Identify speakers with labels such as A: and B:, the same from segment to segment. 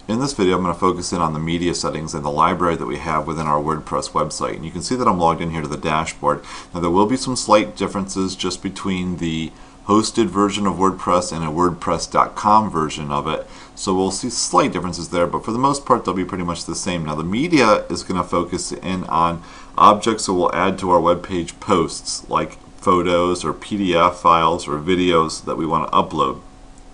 A: In this video, I'm going to focus in on the media settings and the library that we have within our WordPress website. And you can see that I'm logged in here to the dashboard. Now there will be some slight differences just between the hosted version of WordPress and a WordPress.com version of it. So we'll see slight differences there, but for the most part they'll be pretty much the same. Now the media is going to focus in on objects that we'll add to our web page posts, like photos or PDF files or videos that we want to upload.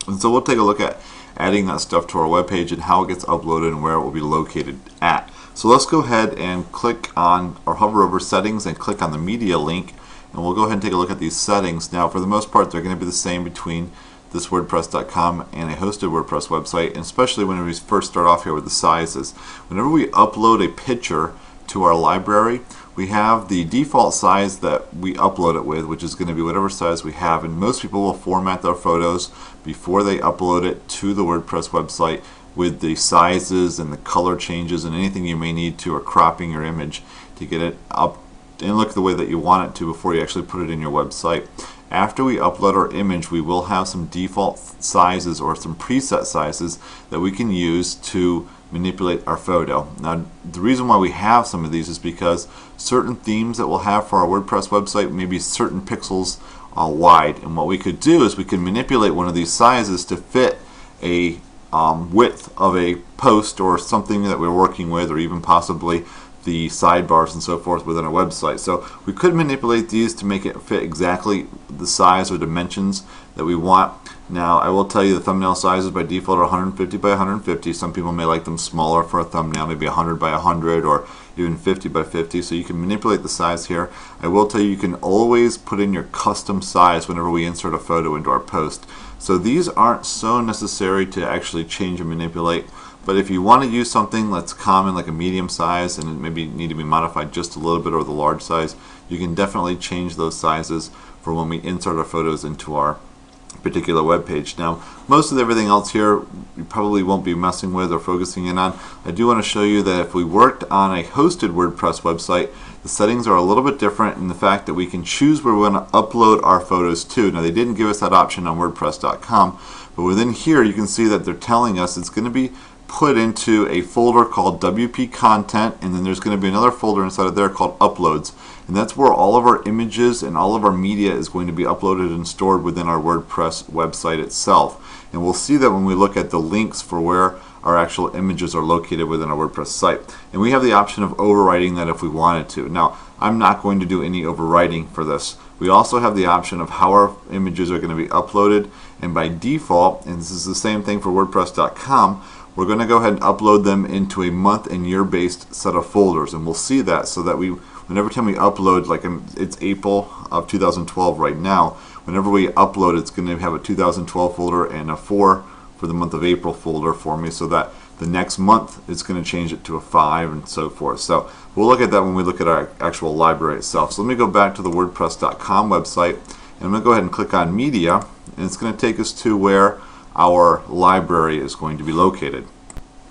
A: And so we'll take a look at adding that stuff to our web page and how it gets uploaded and where it will be located at. So let's go ahead and click on or hover over settings and click on the media link, and we'll go ahead and take a look at these settings. Now for the most part they're going to be the same between this WordPress.com and a hosted WordPress website, and especially when we first start off here with the sizes. Whenever we upload a picture to our library, we have the default size that we upload it with, which is going to be whatever size we have, and most people will format their photos before they upload it to the WordPress website with the sizes and the color changes and anything you may need to, or cropping your image to get it up and look the way that you want it to before you actually put it in your website. After we upload our image, we will have some default sizes or some preset sizes that we can use to manipulate our photo. Now the reason why we have some of these is because certain themes that we'll have for our WordPress website may be certain pixels wide, and what we could do is we can manipulate one of these sizes to fit a width of a post or something that we're working with, or even possibly the sidebars and so forth within our website. So we could manipulate these to make it fit exactly the size or dimensions that we want. Now I will tell you the thumbnail sizes by default are 150 by 150. Some people may like them smaller for a thumbnail, maybe 100 by 100 or even 50 by 50, so you can manipulate the size here. I will tell you can always put in your custom size whenever we insert a photo into our post. So these aren't so necessary to actually change and manipulate, but if you want to use something that's common like a medium size and it maybe need to be modified just a little bit, or the large size, you can definitely change those sizes for when we insert our photos into our particular web page. Now most of everything else here you probably won't be messing with or focusing in on. I do want to show you that if we worked on a hosted WordPress website, the settings are a little bit different in the fact that we can choose where we want to upload our photos to. Now they didn't give us that option on WordPress.com, but within here you can see that they're telling us it's going to be put into a folder called WP Content, and then there's going to be another folder inside of there called Uploads, and that's where all of our images and all of our media is going to be uploaded and stored within our WordPress website itself. And we'll see that when we look at the links for where our actual images are located within our WordPress site. And we have the option of overwriting that if we wanted to. Now I'm not going to do any overwriting for this. We also have the option of how our images are going to be uploaded, and by default, and this is the same thing for WordPress.com, we're going to go ahead and upload them into a month and year based set of folders, and we'll see that so that whenever time we upload, like it's April of 2012 right now, whenever we upload it's going to have a 2012 folder and a 4 for the month of April folder for me, so that the next month it's going to change it to a 5 and so forth. So we'll look at that when we look at our actual library itself. So let me go back to the WordPress.com website, and I'm going to go ahead and click on media, and it's going to take us to where our library is going to be located.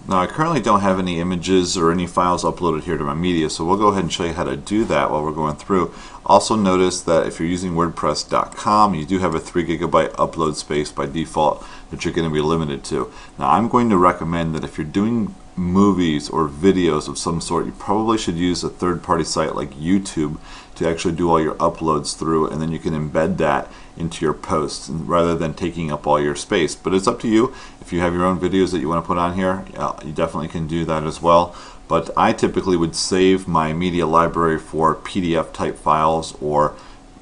A: Now I currently don't have any images or any files uploaded here to my media, so we'll go ahead and show you how to do that while we're going through. Also notice that if you're using WordPress.com, you do have a 3 GB upload space by default that you're going to be limited to. Now I'm going to recommend that if you're doing movies or videos of some sort, you probably should use a third-party site like YouTube to actually do all your uploads through, and then you can embed that into your posts rather than taking up all your space. But it's up to you. If you have your own videos that you want to put on here, you definitely can do that as well. But I typically would save my media library for PDF type files or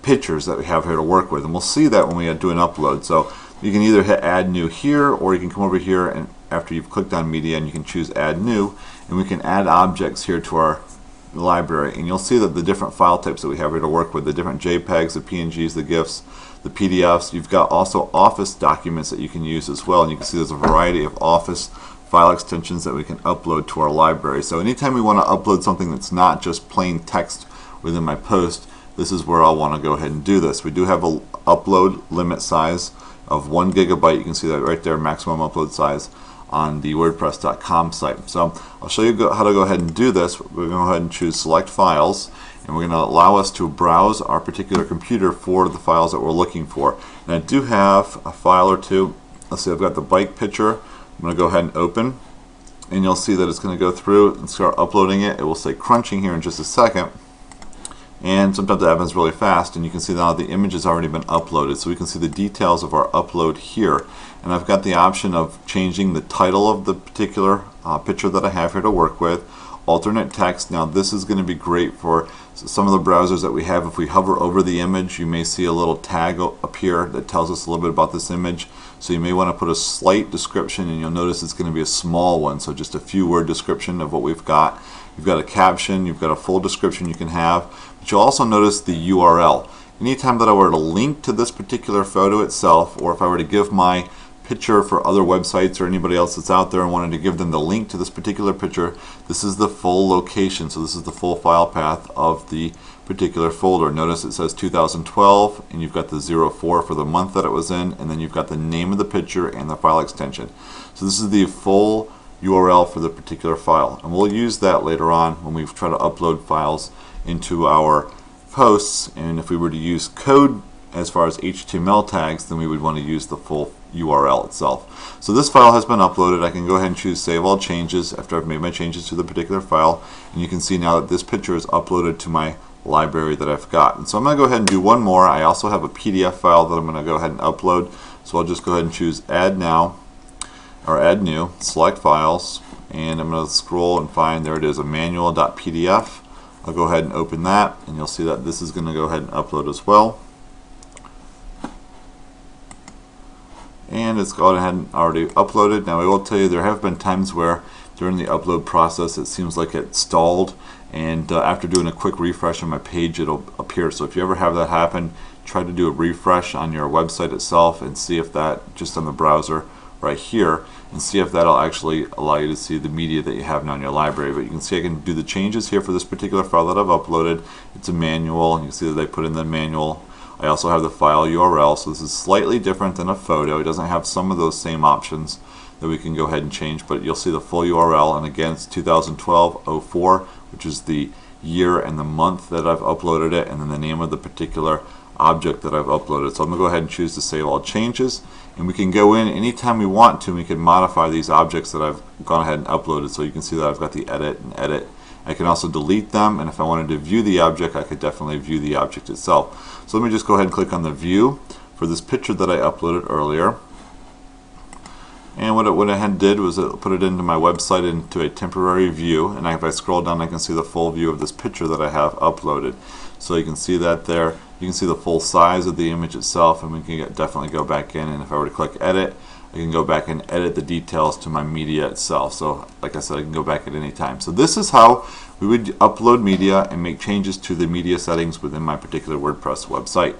A: pictures that we have here to work with, and we'll see that when we do an upload. So you can either hit add new here, or you can come over here and after you've clicked on media and you can choose add new, and we can add objects here to our library, and you'll see that the different file types that we have here to work with, the different JPEGs, the PNGs, the GIFs, the PDFs. You've got also Office documents that you can use as well, and you can see there's a variety of Office file extensions that we can upload to our library. So anytime we want to upload something that's not just plain text within my post, this is where I'll want to go ahead and do this. We do have a upload limit size of 1 GB. You can see that right there, maximum upload size on the WordPress.com site. So I'll show you how to go ahead and do this. We're going to go ahead and choose select files, and we're going to allow us to browse our particular computer for the files that we're looking for. And I do have a file or two. Let's see, I've got the bike picture. I'm going to go ahead and open. and you'll see that it's going to go through and start uploading it. It will say crunching here in just a second, and sometimes that happens really fast, and you can see now the image has already been uploaded. So we can see the details of our upload here, and I've got the option of changing the title of the particular picture that I have here to work with. Alternate text. Now this is going to be great for some of the browsers that we have. If we hover over the image, you may see a little tag appear that tells us a little bit about this image. So you may want to put a slight description, and you'll notice it's going to be a small one, so just a few word description of what we've got. You've got a caption, you've got a full description you can have, but you'll also notice the URL. Anytime that I were to link to this particular photo itself, or if I were to give my picture for other websites or anybody else that's out there and wanted to give them the link to this particular picture, this is the full location. So this is the full file path of the particular folder. Notice it says 2012, and you've got the 04 for the month that it was in, and then you've got the name of the picture and the file extension. So this is the full URL for the particular file, and we'll use that later on when we try to upload files into our posts. And if we were to use code as far as HTML tags, then we would want to use the full URL itself. So this file has been uploaded. I can go ahead and choose Save All Changes after I've made my changes to the particular file, and you can see now that this picture is uploaded to my library that I've got. And so I'm going to go ahead and do one more. I also have a PDF file that I'm going to go ahead and upload, so I'll just go ahead and choose Add Now, or Add New, select Files, and I'm going to scroll and find, there it is, a manual.pdf. I'll go ahead and open that, and you'll see that this is going to go ahead and upload as well. And it's gone ahead and already uploaded. Now I will tell you, there have been times where during the upload process it seems like it stalled, and after doing a quick refresh on my page it'll appear. So if you ever have that happen, try to do a refresh on your website itself and see if that, just on the browser right here, and see if that'll actually allow you to see the media that you have now in your library. But you can see I can do the changes here for this particular file that I've uploaded. It's a manual, and you can see that I put in the manual. I also have the file URL, so this is slightly different than a photo. It doesn't have some of those same options that we can go ahead and change, but you'll see the full URL, and again it's 2012-04, which is the year and the month that I've uploaded it, and then the name of the particular object that I've uploaded. So I'm going to go ahead and choose to Save All Changes, and we can go in anytime we want to, and we can modify these objects that I've gone ahead and uploaded. So you can see that I've got the edit and edit. I can also delete them, and if I wanted to view the object, I could definitely view the object itself. So let me just go ahead and click on the view for this picture that I uploaded earlier. And what it went ahead and did was it put it into my website into a temporary view, and if I scroll down I can see the full view of this picture that I have uploaded. So you can see that there. You can see the full size of the image itself, and we can definitely go back in, and if I were to click edit, I can go back and edit the details to my media itself. So like I said, I can go back at any time. So this is how we would upload media and make changes to the media settings within my particular WordPress website.